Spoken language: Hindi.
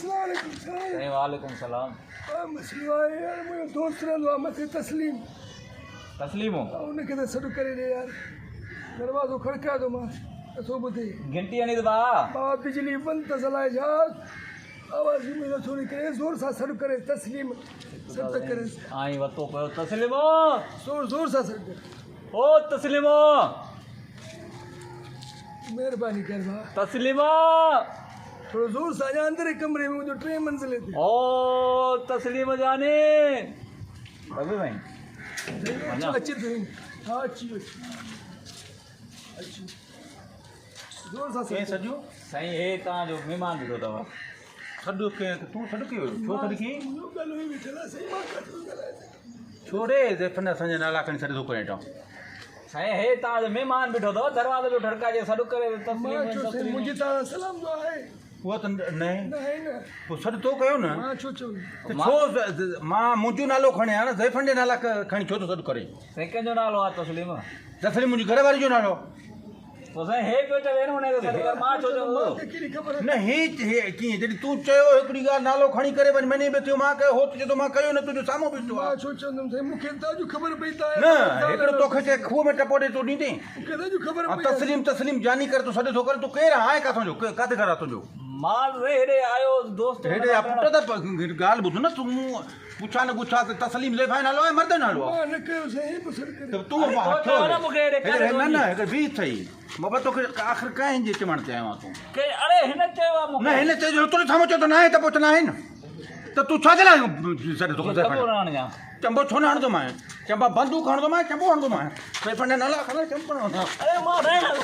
वालेकुम सलाम। मसलो आहे यार, मुंहिंजो दोस्त रहंदो आहे मथे तस्लीम तस्लीमो उनखे त सॾु करे ॾे यार। दरवाज़ो खड़काए थो मां नथो ॿुधे। घंटी हणी त बा बाबा बिजली बंदि त सलाए छा आवाज़ में नथो निकिरे। ज़ोर सां सॾु करे तस्लीम सॾु त करे आई वतो पियो तस्लीमो। ज़ोर सां सॾु करे। ओ तस्लीमो महिरबानी कर भाउ, तस्लीमो थोरो ज़ोर सां अञा अंदरि कमरे में मुंहिंजो 3 मंज़िले ते। ओ तस्लीम जाने बाबू भाई अचे थो। हा अची ज़ोर सां कंहिं सॼो साईं हे तव्हांजो महिमान बीठो अथव। सॾु कंहिं तूं सॾु कयो छो सॾु कई ॻाल्हि हुई वेठल आहे साईं, मां काथे थो ॻाल्हायां। छोड़े ज़ैफ़न असांजा नाला खणी सॾु थो करे वेठो। साईं हे तव्हांजो महिमान बीठो अथव, दरवाज़े जो ठड़काए सॾु करे मां चयो साईं तस्लीम। मुंहिंजी तव्हां सलाम जो आहे उहा त न न आहे न। पोइ सॾु तो कयो न मां छो चऊं त छो मां मुंहिंजो नालो खणिया न ज़ैफ़न जो नाला खणी छो थो सॾु करे। साईं कंहिंजो नालो आहे तस्लीम? तस्लीम मुंहिंजी घर वारी जो नालो। तो साईं हे पियो चवे न हुनखे सॾु कर, मां छो चयो? कहिड़ी ख़बर न हे कीअं जॾहिं तूं चयो हिकिड़ी ॻाल्हि नालो खणी करे वञ मने बि थियो मां कयो हो त चए थो मां कयो न तुंहिंजो साम्हूं बीठो मां आहे। छो चवंदुमि साईं मूंखे त अॼु ख़बर पई त न हिकिड़ो तोखे चए खूह में टपो ॾे तो ॾींदे। मूंखे त अॼु ख़बर पई तस्लीम तस्लीम जानी करे तूं सॾु थो करे तूं केरु आहे काथां जो काथे घर आहे तुंहिंजो मां हेॾे आयो दोस्त हेॾे पुट त ॻाल्हि ॿुध न तूं पुछा न पुछा त तस्लीम ज़ैफ़ा नालो आहे मर्द नालो आहे। मां न कयो साईं पसंदि करे। त तूं न न हिकु वी अथई बाबा तोखे आख़िर कंहिंजे चवण ते आयो आहे तूं के अरे हिन चयो आहे न मूंखे हिन चयो तुंहिंजे साम्हूं चयो त न आहे त पोइ त न आहे न त तूं छा जे लाइ सॾु थो करे चंबो राणिया। चंबो छो न हणंदो मां चंबा बंदूक हणंदो मां चंबो हणंदो मां ज़ैफ़ा नाला खणो चंबो हणंदो अरे मां रहण मां